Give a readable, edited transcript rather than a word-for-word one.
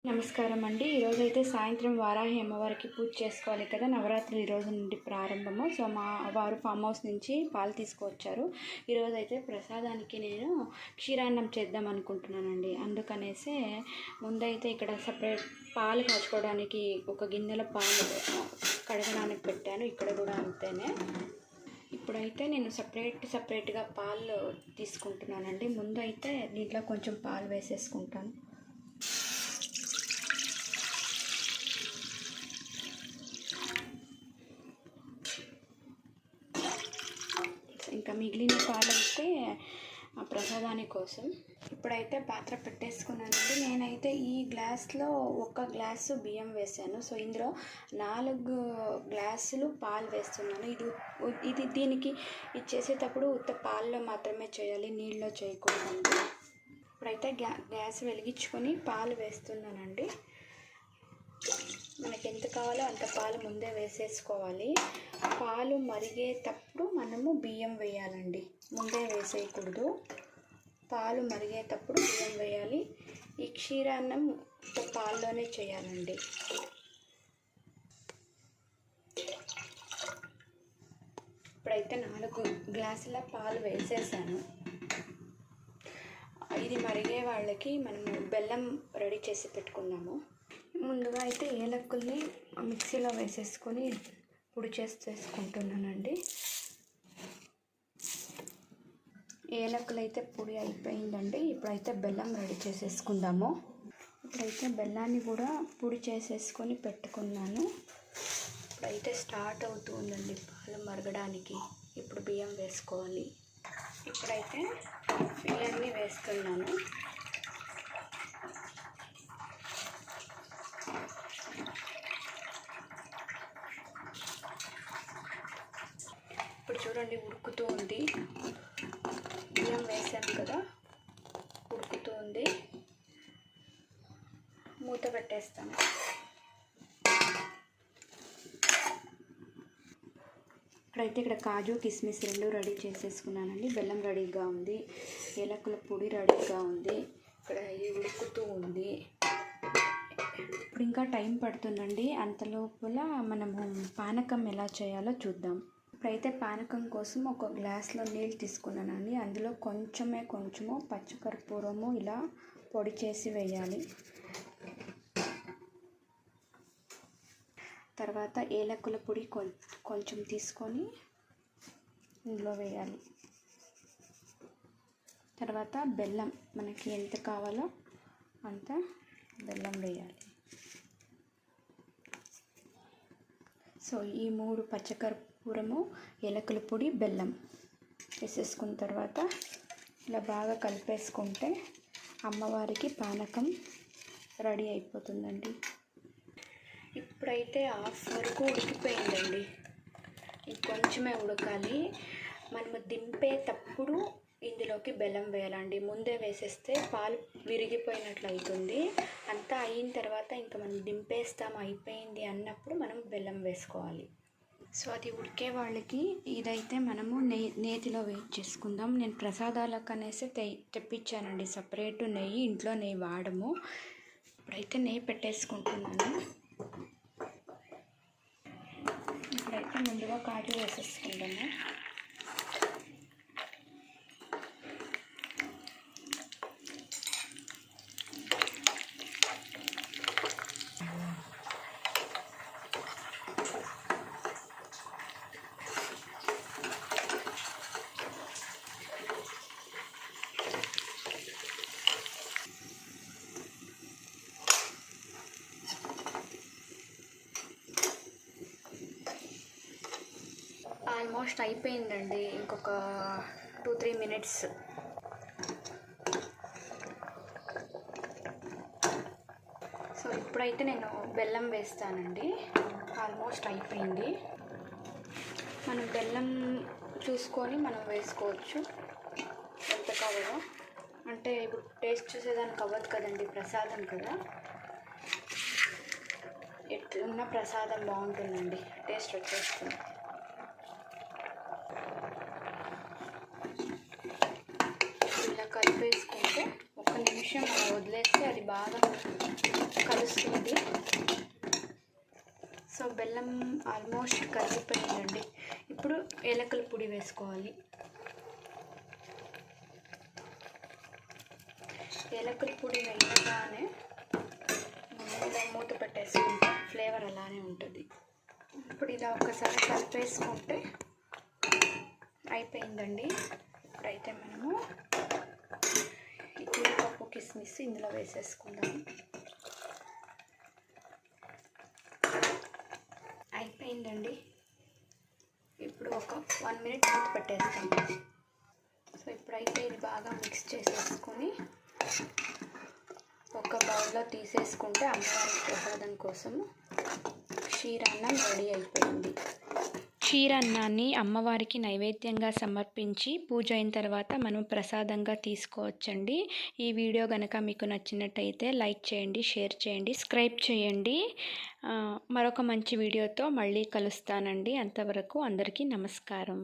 నమస్కారం అండి. ఈరోజైతే సాయంత్రం వారాహి అమ్మవారికి పూజ చేసుకోవాలి కదా. నవరాత్రులు ఈరోజు నుండి ప్రారంభము. సో మా వారు ఫామ్ హౌస్ నుంచి పాలు తీసుకువచ్చారు. ఈరోజైతే ప్రసాదానికి నేను క్షీరాన్నం చేద్దాం అనుకుంటున్నానండి. అందుకనేసే ముందైతే ఇక్కడ సపరేట్ పాలు కాచుకోవడానికి ఒక గిన్నెలో పాలు కడగడానికి పెట్టాను. ఇక్కడ కూడా అంతేనే. ఇప్పుడైతే నేను సపరేట్గా పాలు తీసుకుంటున్నానండి. ముందైతే దీంట్లో కొంచెం పాలు వేసేసుకుంటాను. ఇంకా మిగిలిన పాలైతే ప్రసాదాని కోసం ఇప్పుడైతే పాత్ర పెట్టేసుకున్నానండి. నేనైతే ఈ గ్లాస్లో 1 గ్లాసు బియ్యం వేసాను. సో ఇందులో 4 గ్లాసులు పాలు వేస్తున్నాను. ఇది దీనికి చేసేటప్పుడు ఉత్త పాలలో మాత్రమే చేయాలి, నీళ్ళలో చేయకూడదండి. ఇప్పుడైతే గ్యాస్ వెలిగించుకొని పాలు వేస్తున్నానండి. మనకి ఎంత కావాలో అంత పాలు ముందే వేసేసుకోవాలి. పాలు మరిగేటప్పుడు మనము బియ్యం వేయాలండి, ముందే వేసేయకూడదు. పాలు మరిగేటప్పుడు బియ్యం వేయాలి. ఈ క్షీరాన్నం పాల్లోనే చేయాలండి. ఇప్పుడైతే 4 గ్లాసుల పాలు వేసేసాను. ఇది మరిగే వాళ్ళకి మనము బెల్లం రెడీ చేసి పెట్టుకున్నాము. ముందుగా అయితే ఏలక్కుల్ని మిక్సీలో వేసేసుకొని పొడి చేసుకుంటున్నానండి. ఏలక్కులు అయితే పొడి అయిపోయిందండి. ఇప్పుడైతే బెల్లం రెడీ చేసేసుకుందాము. ఇప్పుడైతే బెల్లాన్ని కూడా పొడి చేసేసుకొని పెట్టుకున్నాను. ఇప్పుడైతే స్టార్ట్ అవుతుందండి పాలు మరగడానికి. ఇప్పుడు బియ్యం వేసుకోవాలి. ఇప్పుడైతే బియ్యాన్ని వేస్తున్నాను. ఇప్పుడు చూడండి ఉడుకుతూ ఉంది. బియ్యం వేసాను కదా, ఉడుకుతూ ఉంది. మూత పెట్టేస్తాను. ఇప్పుడైతే ఇక్కడ కాజు కిస్మిస్ 2 రెడీ చేసేసుకున్నానండి. బెల్లం రెడీగా ఉంది, ఏలకుల పొడి రెడీగా ఉంది. ఇక్కడ ఇది ఉడుకుతూ ఉంది. ఇప్పుడు ఇంకా టైం పడుతుందండి. అంతలోపల మనము పానకం ఎలా చేయాలో చూద్దాం. ఇప్పుడైతే పానకం కోసం 1 గ్లాస్లో నీళ్ళు తీసుకున్నానండి. అందులో కొంచెము పచ్చకర్పూరము ఇలా పొడి చేసి వేయాలి. తర్వాత ఏలకుల పొడి కొంచెం తీసుకొని ఇందులో వేయాలి. తర్వాత బెల్లం మనకి ఎంత కావాలో అంత బెల్లం వేయాలి. సో ఈ 3 పచ్చకర్పూరము, ఏలకుల పొడి, బెల్లం వేసేసుకున్న తర్వాత ఇలా బాగా కలిపేసుకుంటే అమ్మవారికి పానకం రెడీ అయిపోతుందండి. ఇప్పుడైతే హాఫ్ వరకు ఉడికిపోయిందండి. ఇంకొంచెమే ఉడకాలి. మనము దింపేటప్పుడు ఇందులోకి బెల్లం వేయాలండి. ముందే వేసేస్తే పాలు విరిగిపోయినట్లు అవుతుంది. అంతా అయిన తర్వాత ఇంకా మనం దింపేస్తాం అయిపోయింది అన్నప్పుడు మనం బెల్లం వేసుకోవాలి. సో అది ఉడికే వాళ్ళకి ఇదైతే మనము నేతిలో వెయిట్ చేసుకుందాం. నేను ప్రసాదాలకు అనేసి తెప్పించానండి సపరేట్ నెయ్యి. ఇంట్లో నెయ్యి వాడము. ఇప్పుడైతే నెయ్యి పెట్టేసుకుంటున్నాను. ఇప్పుడైతే ముందుగా కాజు వేసేసుకుంటాము. ఆల్మోస్ట్ అయిపోయిందండి. ఇంకొక 2-3 మినిట్స్. సో ఇప్పుడైతే నేను బెల్లం వేస్తానండి. ఆల్మోస్ట్ అయిపోయింది. మనం బెల్లం చూసుకొని మనం వేసుకోవచ్చు ఎంత కావాలో. అంటే ఇప్పుడు టేస్ట్ చూసేదానికి అవ్వదు కదండి, ప్రసాదం కదా. ఎట్లున్న ప్రసాదం బాగుంటుందండి, టేస్ట్ వచ్చేస్తుంది. ఇలా కలిపేసుకుంటే 1 నిమిషం వదిలేస్తే అది బాగా కలుస్తుంది. సో బెల్లం ఆల్మోస్ట్ కరిగిపోయిందండి. ఇప్పుడు ఏలకుల పొడి వేసుకోవాలి. ఏలకుల పొడి వేయగానే మూత పెట్టేసుకుంటే ఫ్లేవర్ అలానే ఉంటుంది. ఇప్పుడు ఇలా ఒక్కసారి కలిపేసుకుంటే అయిపోయిందండి. ఇప్పుడైతే మనము ఈ జీడిపప్పు కిస్మిస్ ఇందులో వేసేసుకుందాం. అయిపోయిందండి. ఇప్పుడు ఒక 1 మినిట్ మూత పెట్టేస్తాం. సో ఇప్పుడైతే ఇది బాగా మిక్స్ చేసేసుకొని ఒక బౌల్లో తీసేసుకుంటే అమ్మవారి ప్రసాదం కోసం క్షీరాన్నం రెడీ అయిపోయింది. క్షీరాన్నాన్ని అమ్మవారికి నైవేద్యంగా సమర్పించి పూజ అయిన తర్వాత మనం ప్రసాదంగా తీసుకోవచ్చండి. ఈ వీడియో కనుక మీకు నచ్చినట్టయితే లైక్ చేయండి, షేర్ చేయండి, సబ్స్క్రైబ్ చేయండి. మరొక మంచి వీడియోతో మళ్ళీ కలుస్తానండి. అంతవరకు అందరికీ నమస్కారం.